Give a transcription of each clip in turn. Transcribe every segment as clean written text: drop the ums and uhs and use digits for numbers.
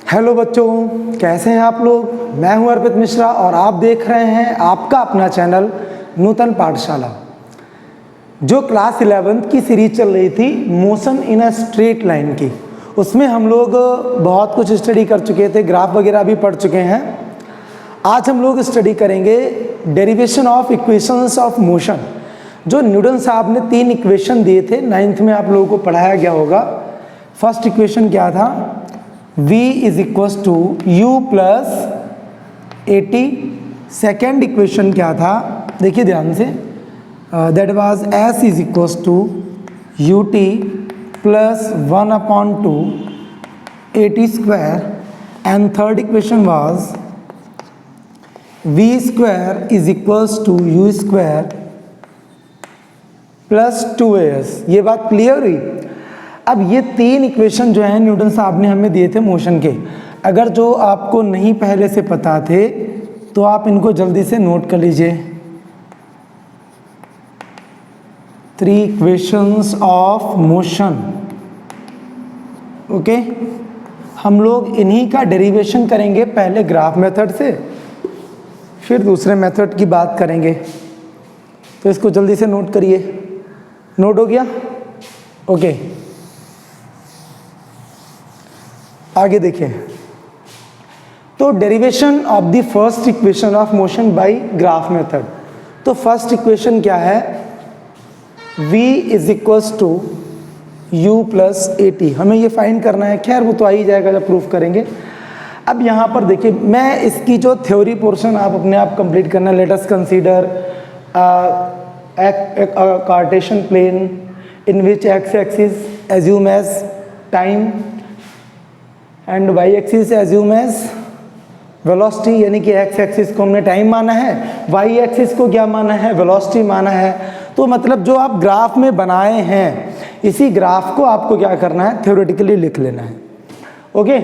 Hello बच्चों, कैसे हैं आप लोग। मैं हूं अर्पित मिश्रा और आप देख रहे हैं आपका अपना चैनल नूतन पाठशाला। जो क्लास 11th की सीरीज चल रही थी motion in a straight line की, उसमें हम लोग बहुत कुछ स्टडी कर चुके थे, ग्राफ वगैरह भी पढ़ चुके हैं। आज हम लोग स्टडी करेंगे derivation of equations of motion. जो न्यूटन साहब ने 3 इक्वेशन दिए थे, 9th में आप लोगों को पढ़ाया गया होगा। फर्स्ट इक्वेशन क्या था? v is equals to u plus AT। Second equation क्या था? देखिए ध्यान से, that was s is equals to ut plus 1/2 AT square. And third equation was v square is equals to u square plus 2as। ये बात clear हुई। अब ये 3 इक्वेशन जो हैं न्यूटन साहब ने हमें दिए थे मोशन के। अगर जो आपको नहीं पहले से पता थे तो आप इनको जल्दी से नोट कर लीजिए। 3 इक्वेशंस ऑफ मोशन। ओके, हम लोग इन्हीं का डेरिवेशन करेंगे, पहले ग्राफ मेथड से, फिर दूसरे मेथड की बात करेंगे। तो इसको जल्दी से नोट करिए। नोट हो गया? ओके, आगे देखिए। तो derivation of the first equation of motion by graph method. तो फर्स्ट इक्वेशन क्या है? v is equals to u plus AT। हमें ये फाइंड करना है, खैर वो तो आ ही जाएगा जब प्रूफ करेंगे। अब यहाँ पर देखिए, मैं इसकी जो थ्योरी पोर्शन आप अपने आप कंप्लीट करना। Let us consider Cartesian plane in which x axis assume as time and y axis assume as velocity. यानी कि x एक्सिस को हमने टाइम माना है, y एक्सिस को क्या माना है? वेलोसिटी माना है। तो मतलब जो आप ग्राफ में बनाए हैं, इसी ग्राफ को आपको क्या करना है? थ्योरेटिकली लिख लेना है। ओके,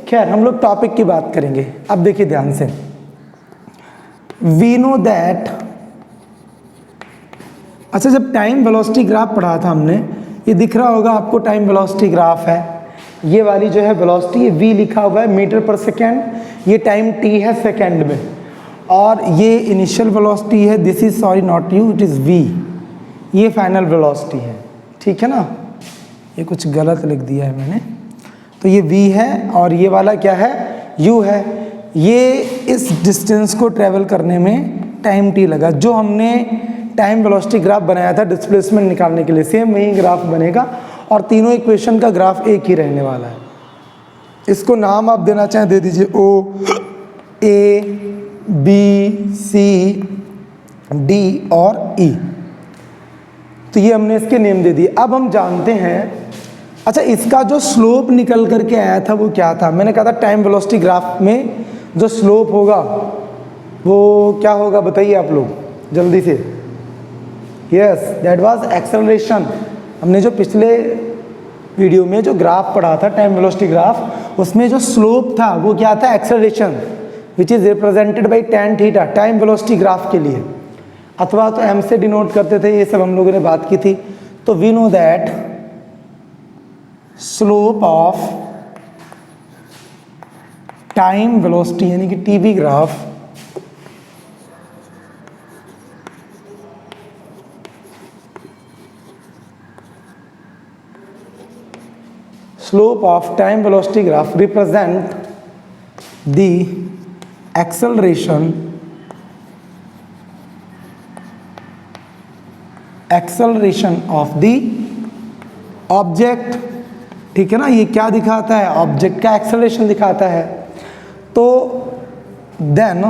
खैर हम लोग टॉपिक की बात करेंगे। अब देखिए ध्यान से, वी नो दैट। अच्छा, जब टाइम वेलोसिटी ग्राफ पढ़ा था हमने, ये दिख रहा होगा आपको, टाइम वेलोसिटी ग्राफ है। ये वाली जो है वेलोसिटी, v लिखा हुआ है मीटर पर सेकेंड, ये टाइम t है सेकेंड में, और ये इनिशियल वेलोसिटी है। This is sorry not u, it is v। ये फाइनल वेलोसिटी है, ठीक है ना। ये कुछ गलत लिख दिया है मैंने। तो ये v है और ये वाला क्या है? u है। ये इस डिस्टेंस को ट्रेवल करने में टाइम t लगा। जो हमने टाइम वेलोसिटी ग्राफ बनाया था डिस्प्लेसमेंट निकालने के लिए, सेम वही ग्राफ बनेगा और तीनों इक्वेशन का ग्राफ एक ही रहने वाला है। इसको नाम आप देना चाहें दे दीजिए, O, A, B, C, D और E। तो ये हमने इसके नेम दे दिए। अब हम जानते हैं, अच्छा इसका जो स्लोप निकल करके आया था वो क्या था? मैंने कहा था टाइम वेलोसिटी ग्राफ में जो स्लोप होगा वो क्या होगा? बताइए आप लोग जल्दी से। Yes, that was acceleration. हमने जो पिछले वीडियो में जो ग्राफ पढ़ा था टाइम वेलोसिटी ग्राफ, उसमें जो स्लोप था वो क्या था? Acceleration, which is represented by tan theta, time velocity graph के लिए, अथवा तो m से डिनोट करते थे। ये सब हम लोगों ने बात की थी। तो we know that slope of time velocity यानी कि TV graph slope of time velocity graph represent the acceleration of the object। ठीक है ना, ये क्या दिखाता है? ऑब्जेक्ट का एक्सेलरेशन दिखाता है। तो देन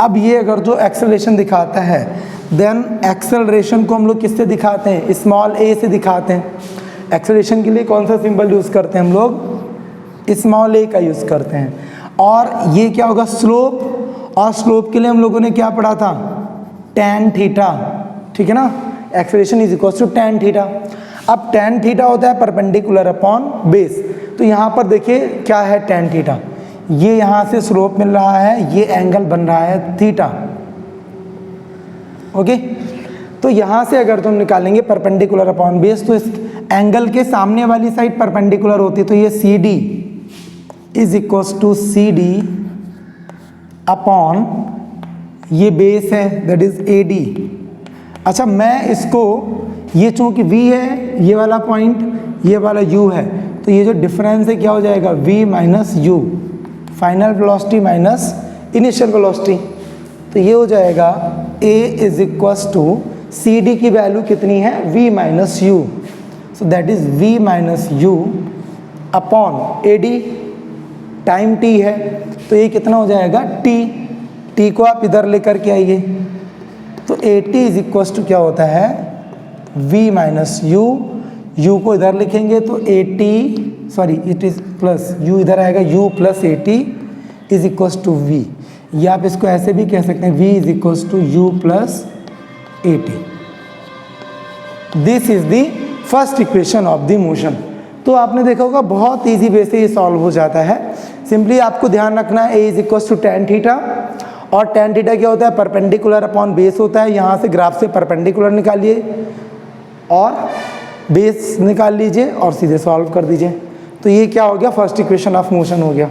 अब ये अगर जो एक्सेलरेशन दिखाता है, देन एक्सेलरेशन को हम लोग किससे दिखाते हैं? स्मॉल a से दिखाते हैं। एक्सेलरेशन के लिए कौन सा सिंबल यूज़ करते हैं हम लोग? स्मॉल a का यूज़ करते हैं। और ये क्या होगा? स्लोप। और स्लोप के लिए हम लोगों ने क्या पढ़ा था? tan थीटा, ठीक है ना। Acceleration is equal to tan theta. अब tan थीटा होता है परपेंडिकुलर अपॉन बेस। तो यहाँ पर देखिए क्या है tan थीटा, ये यहाँ से स्लोप मिल रहा है, ये एंगल बन रहा है थीटा। ओके, तो यहाँ से अगर तुम निकालेंगे परपेंडिकुलर अपॉन बेस, तो इस एंगल के सामने वाली साइड परपेंडिकुलर होती है, तो ये c d is equals to c d upon ये बेस है दैट इज ए डी। अच्छा, मैं इसको ये चूंकि v है ये वाला पॉइंट, ये वाला u है, तो ये जो डिफरेंस है क्या हो जाएगा v minus u, final velocity minus initial velocity. तो ये हो जाएगा a is equals to c d की वैल्यू कितनी है v minus u, so that is v minus u upon a d, time t है तो ये कितना हो जाएगा t को आप इधर लेकर के आइए, तो a t is equals to क्या होता है v माइनस यू को इधर लिखेंगे तो a t sorry it is plus u इधर आएगा u plus a t is equals to v, या आप इसको ऐसे भी कह सकते हैं v is equals to u plus a t. This is the first equation of the motion. तो आपने देखा होगा बहुत इजी वे से ये सॉल्व हो जाता है। सिंपली आपको ध्यान रखना है a is equals to ten theta, और टेन थीटा क्या होता है परपेंडिकुलर अपॉन बेस होता है। यहाँ से ग्राफ से परपेंडिकुलर निकालिए और बेस निकाल लीजिए और सीधे सॉल्व कर दीजिए। तो ये क्या हो गया फर्स्ट इक्वेशन ऑफ मोशन हो गया।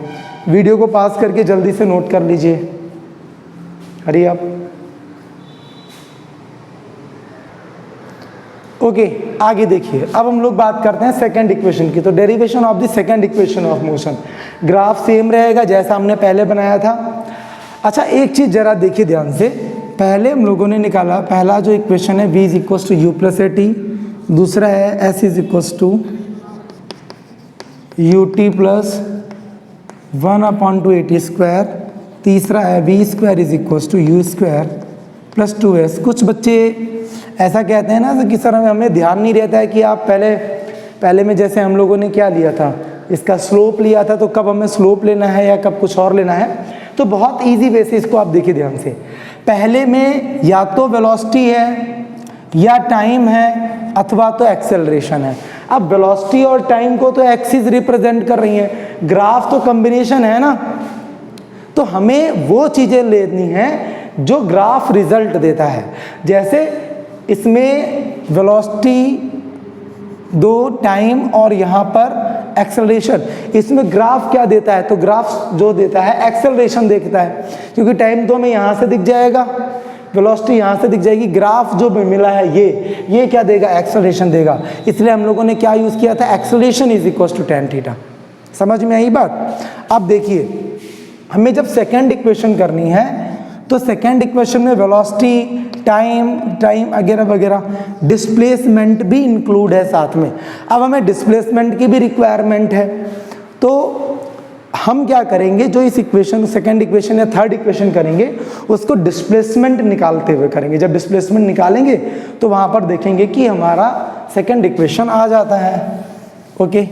वीडियो को पास करके जल्दी से नोट कर लीजिए, हरी आप। ओके, आगे देखिए, अब हम लोग बात करते हैं सेकंड इक्वेशन की। तो derivation of the second equation of motion, graph same रहेगा जैसा हमने पहले बनाया था। अच्छा, एक चीज़ जरा देखिए ध्यान से, पहले हम लोगों ने निकाला पहला जो इक्वेशन है v is equals to u plus a t, दूसरा है s is equals to u t plus 1/2 a t square, तीसरा है v square is equals to u square plus 2s। कुछ बच्चे ऐसा कहते हैं ना कि सर हमें ध्यान नहीं रहता है कि आप पहले में जैसे हम लोगों ने क्या लिया था, इसका स्लोप लिया था, तो कब हमें स्लोप लेना है या कब कुछ और लेना है। तो बहुत इजी वे से इसको आप देखिए ध्यान से, पहले में या तो वेलोसिटी है या टाइम है अथवा तो एक्सेलरेशन है। अब वेलोसिटी और टाइम को तो एक्सिस रिप्रेजेंट कर रही है, ग्राफ तो कॉम्बिनेशन है ना, तो हमें वो चीज़ें लेनी है जो ग्राफ रिजल्ट देता है। जैसे इसमें वेलोसिटी दो, टाइम और यहाँ पर एक्सेलरेशन, इसमें ग्राफ क्या देता है, तो ग्राफ जो देता है एक्सेलरेशन देखता है, क्योंकि टाइम तो हमें यहाँ से दिख जाएगा, वेलोसिटी यहाँ से दिख जाएगी, ग्राफ जो मिला है ये क्या देगा, एक्सेलरेशन देगा। इसलिए हम लोगों ने क्या यूज़ किया था, acceleration is equal to ten theta. समझ में आई बात। अब देखिए, हमें जब सेकेंड इक्वेशन करनी है तो सेकेंड इक्वेशन में वेलोसिटी, टाइम वगैरह वगैरह, डिस्प्लेसमेंट भी इंक्लूड है साथ में। अब हमें डिस्प्लेसमेंट की भी रिक्वायरमेंट है, तो हम क्या करेंगे, जो इस इक्वेशन सेकेंड इक्वेशन या थर्ड इक्वेशन करेंगे उसको डिस्प्लेसमेंट निकालते हुए करेंगे। जब डिस्प्लेसमेंट निकालेंगे तो वहाँ पर देखेंगे कि हमारा सेकेंड इक्वेशन आ जाता है। Okay,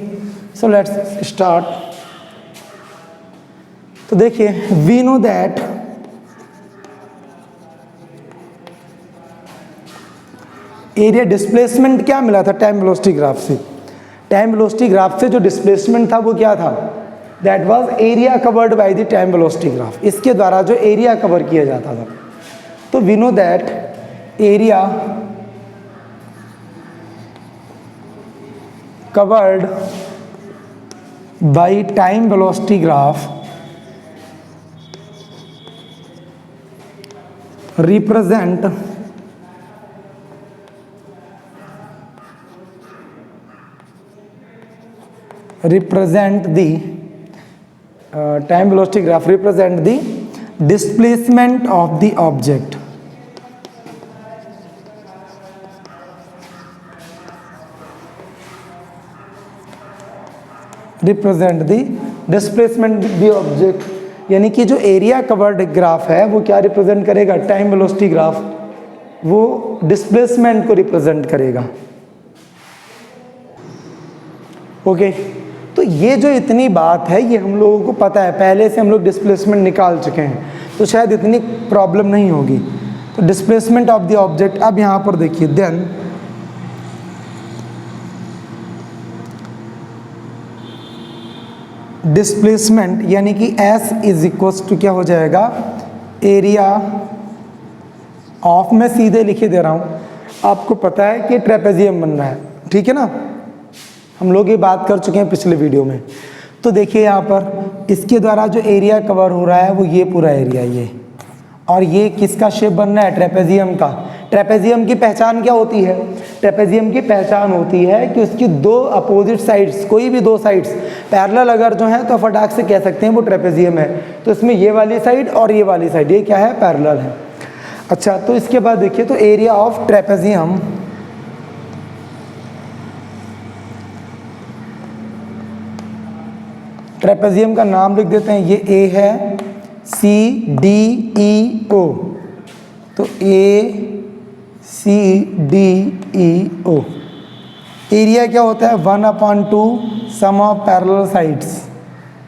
so let's start. तो देखिए, we know that area displacement क्या मिला था टाइम वेलोसिटी ग्राफ से, टाइम वेलोसिटी ग्राफ से जो डिस्प्लेसमेंट था वो क्या था, that was area covered by the time velocity graph. इसके द्वारा जो एरिया कवर किया जाता था, तो we know that area covered by time velocity graph represent the time velocity graph represent the displacement of the object. Represent the displacement of the object, यानी कि जो एरिया कवर्ड ग्राफ है वो क्या रिप्रेजेंट करेगा, टाइम वेलोसिटी ग्राफ, वो displacement को represent करेगा। ओके, तो ये जो इतनी बात है ये हम लोगों को पता है, पहले से हम लोग डिस्प्लेसमेंट निकाल चुके हैं, तो शायद इतनी प्रॉब्लम नहीं होगी। तो डिस्प्लेसमेंट ऑफ द ऑब्जेक्ट, अब यहाँ पर देखिए, देन डिस्प्लेसमेंट यानी कि S इज इक्वल्स टू क्या हो जाएगा, एरिया ऑफ, मैं सीधे लिखे दे रहा हूँ, आपको पता है कि ट्रेपेजियम बन रहा है, ठीक है ना, हम लोग ये बात कर चुके हैं पिछले वीडियो में। तो देखिए यहाँ पर इसके द्वारा जो एरिया कवर हो रहा है वो ये पूरा एरिया ये, और ये किसका शेप बन रहा है, ट्रेपेजियम का। ट्रेपेजियम की पहचान क्या होती है, ट्रेपेजियम की पहचान होती है कि उसकी दो अपोजिट साइड्स, कोई भी दो साइड्स पैरेलल अगर जो है तो फटाक से कह सकते हैं वो ट्रेपेजियम है। तो इसमें ये वाली साइड और ये वाली साइड ये क्या है, पैरेलल है। अच्छा, तो इसके बाद देखिए तो एरिया ऑफ ट्रेपेजियम, ट्रेपेजियम का नाम लिख देते हैं, ये ए है, CDEO, तो ACDEO। एरिया क्या होता है, 1/2 sum of parallel sides,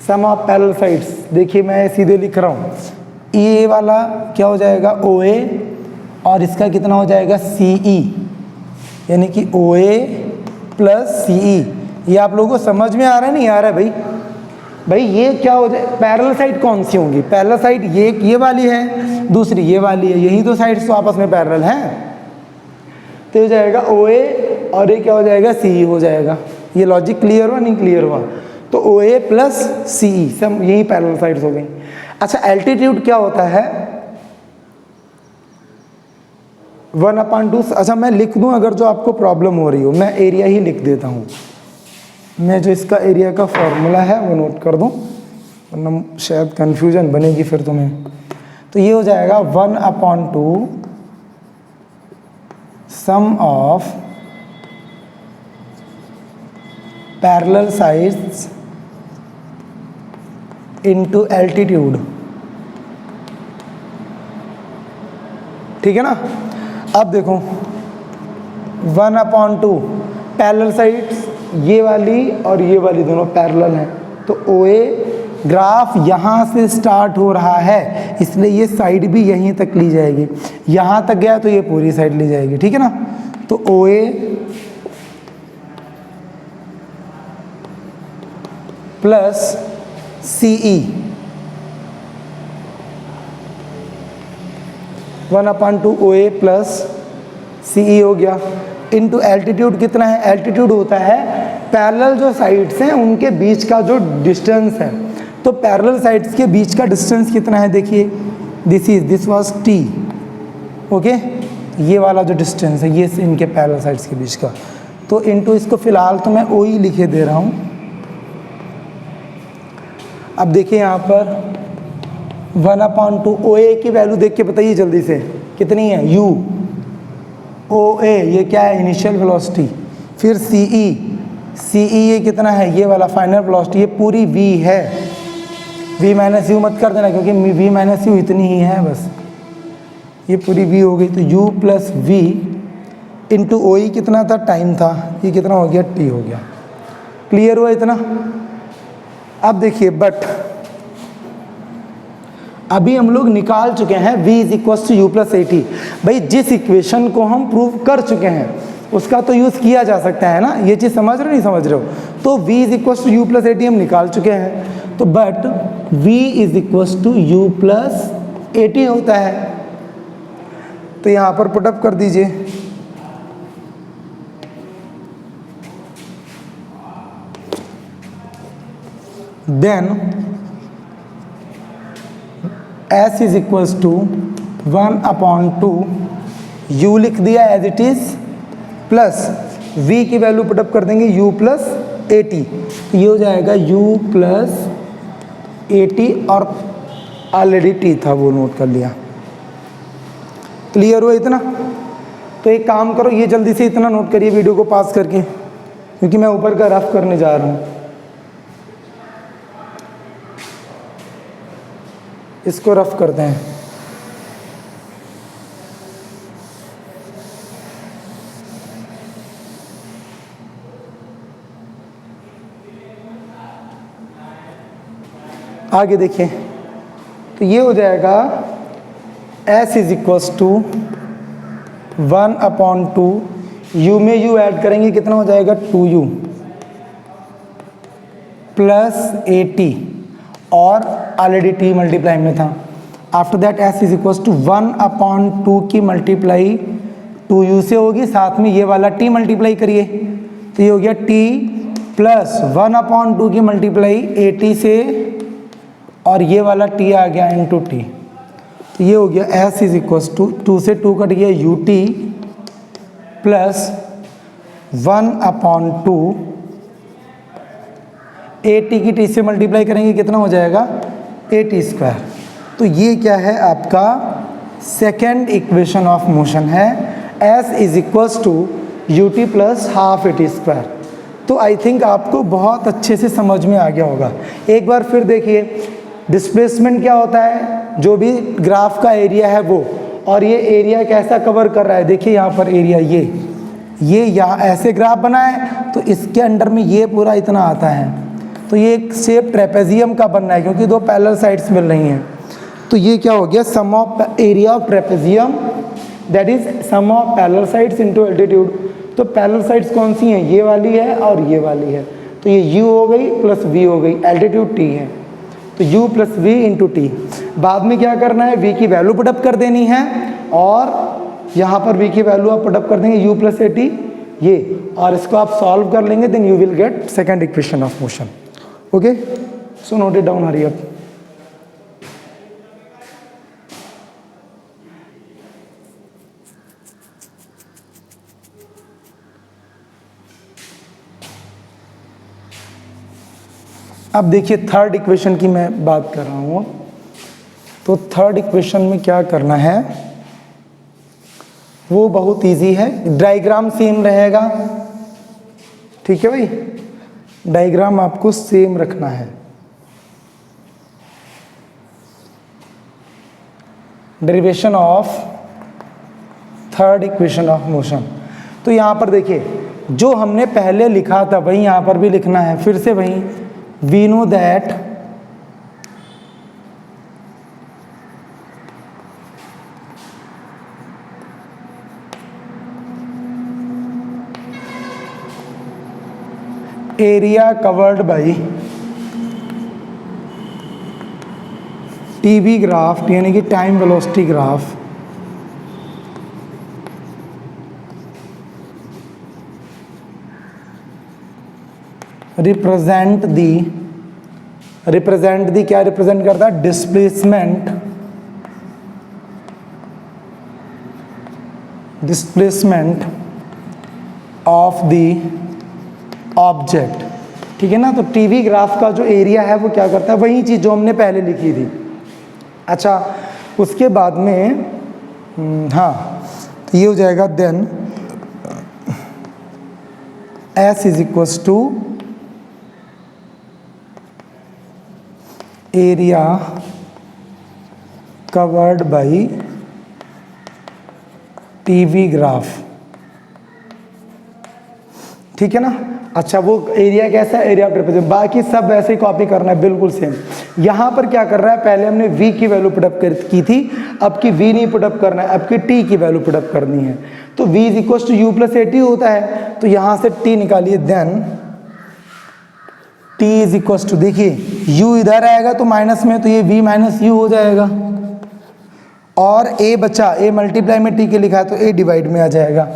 sum of parallel sides. देखिए मैं सीधे लिख रहा हूँ, ये वाला क्या हो जाएगा OA, और इसका कितना हो जाएगा CE, यानी कि OA प्लस CE। ये आप लोगों को समझ में आ रहा है, नहीं आ रहा है भाई ये क्या हो जाए, पैरेलल साइड कौन सी होंगी, पैरेलल साइड ये वाली है, दूसरी ये वाली है, यही तो साइड्स तो आपस में पैरेलल हैं। तो हो जाएगा OA और ये क्या हो जाएगा, CE हो जाएगा। ये लॉजिक क्लियर हुआ, नहीं क्लियर हुआ? तो OA प्लस CE सब यही पैरेलल साइड्स हो गई। अच्छा, एल्टीट्यूड क्या होता है, 1/2। अच्छा मैं लिख दूं अगर जो आपको प्रॉब्लम हो रही हो, मैं एरिया ही लिख देता हूँ। मैं जो इसका एरिया का फॉर्मूला है वो नोट कर दूं, वरना शायद कन्फ्यूजन बनेगी फिर तुम्हें। तो ये हो जाएगा 1/2 sum of parallel sides into altitude. ठीक है ना। अब देखो 1/2 पैरेलल साइड्स ये वाली और ये वाली दोनों पैरेलल हैं, तो OA ग्राफ यहाँ से स्टार्ट हो रहा है, इसलिए ये साइड भी यहीं तक ली जाएगी। यहाँ तक गया तो ये पूरी साइड ली जाएगी, ठीक है ना। तो OA plus CE 1/2 OA plus CE हो गया, इनटू एल्टीट्यूड कितना है, एल्टीट्यूड होता है पैरेलल जो साइड्स हैं उनके बीच का जो डिस्टेंस है। तो पैरेलल साइड्स के बीच का डिस्टेंस कितना है, देखिए दिस वाज T, ओके। ये वाला जो डिस्टेंस है ये इनके पैरेलल साइड्स के बीच का, तो इनटू इसको फिलहाल तो मैं OE लिखे दे रहा हूँ। अब देखिए यहाँ पर 1/2 OA की वैल्यू देख के बताइए जल्दी से कितनी है, U OA ये क्या है, इनिशियल वेलोसिटी। फिर CE ये कितना है, ये वाला फाइनल वेलोसिटी, ये पूरी V है। V माइनस U मत कर देना क्योंकि V माइनस U इतनी ही है बस, ये पूरी V हो गई। तो U plus V into OE कितना था, टाइम था, ये कितना हो गया, T हो गया। क्लियर हुआ इतना। अब देखिए बट अभी हम लोग निकाल चुके हैं V = U + AT। भाई जिस इक्वेशन को हम प्रूव कर चुके हैं उसका तो यूज़ किया जा सकता है ना, ये चीज़ समझ रहे हो नहीं समझ रहे हो। तो V = U + AT हम निकाल चुके हैं, तो बट V = U + AT होता है। तो यहाँ पर पुटअप कर दीजिए, देन S = 1/2 U लिख दिया as it is, plus V की वैल्यू पुटअप कर देंगे U + AT। ये हो जाएगा U + AT और ऑलरेडी T था वो नोट कर लिया। क्लियर हुआ इतना। तो एक काम करो, ये जल्दी से इतना नोट करिए वीडियो को पास करके, क्योंकि मैं ऊपर का रफ करने जा रहा हूँ। इसको रफ करते हैं। आगे देखिए, तो ये हो जाएगा S = 1/2 U में U ऐड करेंगे कितना हो जाएगा, 2U + AT और ऑलरेडी T मल्टीप्लाई में था। आफ्टर दैट S = 1/2 की मल्टीप्लाई 2U से होगी, साथ में ये वाला T मल्टीप्लाई करिए, तो ये हो गया T प्लस 1/2 की मल्टीप्लाई AT से, और ये वाला T आ गया इंटू T, तो ये हो गया S इज इक्वल टू 2 से 2 कट गया UT प्लस 1/2 AT की T से मल्टीप्लाई करेंगे कितना हो जाएगा AT स्क्वायर। तो ये क्या है आपका सेकेंड इक्वेशन ऑफ मोशन है, S is equals to UT plus half AT square. तो आई थिंक आपको बहुत अच्छे से समझ में आ गया होगा। एक बार फिर देखिए, डिस्प्लेसमेंट क्या होता है, जो भी ग्राफ का एरिया है वो, और ये एरिया कैसा कवर कर रहा है, देखिए यहाँ पर एरिया ये यहाँ ऐसे ग्राफ बना है, तो इसके अंडर में ये पूरा इतना आता है, तो ये एक शेप ट्रेपेजियम का बनना है क्योंकि दो पैरेलल साइड्स मिल रही हैं। तो ये क्या हो गया, sum of area of trapezium that is sum of parallel sides into altitude. तो पैरेलल साइड्स कौन सी हैं, ये वाली है और ये वाली है, तो ये u हो गई प्लस v हो गई, एल्टीट्यूड t है, तो u plus v into T. बाद में क्या करना है, v की वैल्यू पुटअप कर देनी है, और यहाँ पर v की वैल्यू आप पुटअप कर देंगे u प्लस AT ये, और इसको आप सॉल्व कर लेंगे, then you will get second equation of motion. Okay, so note it down, hurry up. अब देखिए थर्ड इक्वेशन की मैं बात कर रहा हूँ। तो थर्ड इक्वेशन में क्या करना है, वो बहुत इजी है, डायग्राम सेम रहेगा, ठीक है भाई, डायग्राम आपको सेम रखना है। Derivation of third equation of motion. तो यहाँ पर देखिए, जो हमने पहले लिखा था वही यहाँ पर भी लिखना है, फिर से वही, we know that area covered by TV graph यानी कि time velocity graph represent the क्या रिप्रेजेंट करता है, डिस्प्लेसमेंट ऑफ द ऑब्जेक्ट, ठीक है ना। तो टीवी ग्राफ का जो एरिया है वो क्या करता है, वही चीज़ जो हमने पहले लिखी थी। अच्छा, उसके बाद में हाँ, तो ये हो जाएगा then S is equals to area covered by TV graph, ठीक है ना। अच्छा, वो एरिया कैसा है, एरिया ऑफ ट्रेपेजियम, बाकी सब वैसे ही कॉपी करना है, बिल्कुल सेम। यहाँ पर क्या कर रहा है, पहले हमने v की वैल्यू पुटअप की थी, अब की v नहीं पुटअप करना है, अब की t की वैल्यू पुटअप करनी है। तो v is equal to u plus AT होता है, तो यहाँ से t निकालिए, then t is equal to, देखिए u इधर आएगा तो माइनस में, तो ये v माइनस u हो जाएगा, और a बचा, a मल्टीप्लाई में t के लिखा है तो a डिवाइड में आ जाएगा,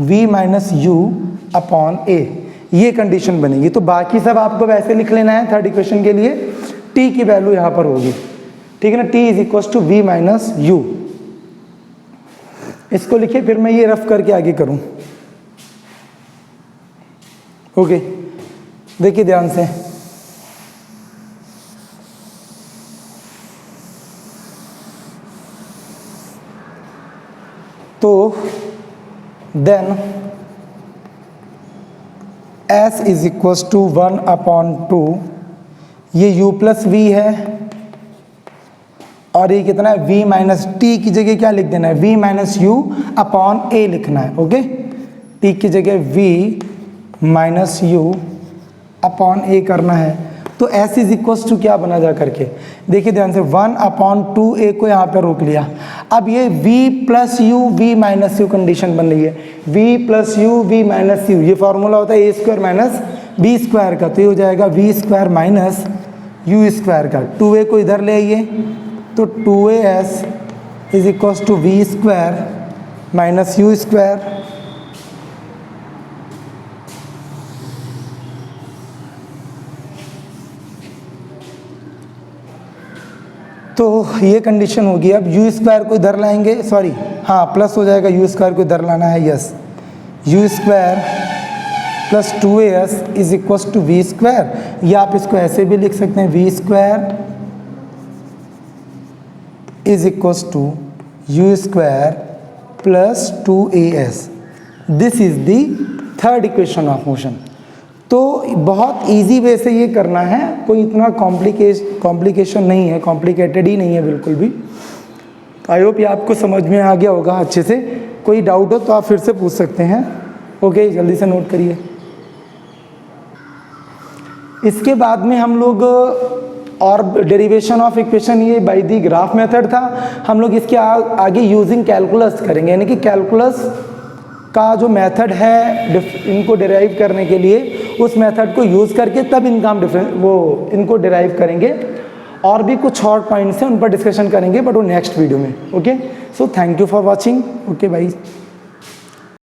v minus u upon a, ये कंडीशन बनेगी। तो बाकी सब आपको वैसे लिख लेना है थर्ड इक्वेशन के लिए, t की वैल्यू यहाँ पर होगी, ठीक है ना, t is equal to v minus u। इसको लिखिए, फिर मैं ये रफ करके आगे करूँ। ओके, देखिए ध्यान से, तो then S is equals to 1/2, ये u प्लस v है, और ये कितना है, v माइनस t की जगह क्या लिख देना है, v minus u upon a लिखना है। ओके, t की जगह v minus u upon a करना है। तो S इज इक्वल्स टू क्या बना जा करके, देखिए ध्यान से, 1/2a को यहाँ पे रोक लिया। अब ये v plus u v minus u condition बन रही है, v plus u v minus u, ये फॉर्मूला होता है a square minus b square का, तो ये हो जाएगा v square minus u square का। 2a को इधर ले आइए, तो 2as is equals to v square minus u square, तो ये कंडीशन होगी। अब यू स्क्वायर को इधर लाएंगे, सॉरी हाँ प्लस हो जाएगा, यू स्क्वायर को इधर लाना है, yes, u square plus 2as is equal to v square, या आप इसको ऐसे भी लिख सकते हैं, v square is equal to u square plus 2as। This is the third equation of motion. तो बहुत इजी वे से ये करना है, कोई इतना कॉम्प्लिकेशन नहीं है, कॉम्प्लिकेटेड ही नहीं है बिल्कुल भी। आई होप ये आपको समझ में आ गया होगा अच्छे से। कोई डाउट हो तो आप फिर से पूछ सकते हैं। ओके, जल्दी से नोट करिए। इसके बाद में हम लोग और डेरिवेशन ऑफ इक्वेशन, ये बाय द ग्राफ मेथड था। हम लोग इसके आगे यूजिंग कैलकुलस करेंगे, यानी कि कैलकुलस का जो मेथड है इनको डिराइव करने के लिए, उस मेथड को यूज़ करके तब इनका हम इनको डिराइव करेंगे। और भी कुछ और पॉइंट्स हैं, उन पर डिस्कशन करेंगे, बट वो नेक्स्ट वीडियो में। Okay, so thank you for watching. Okay bye.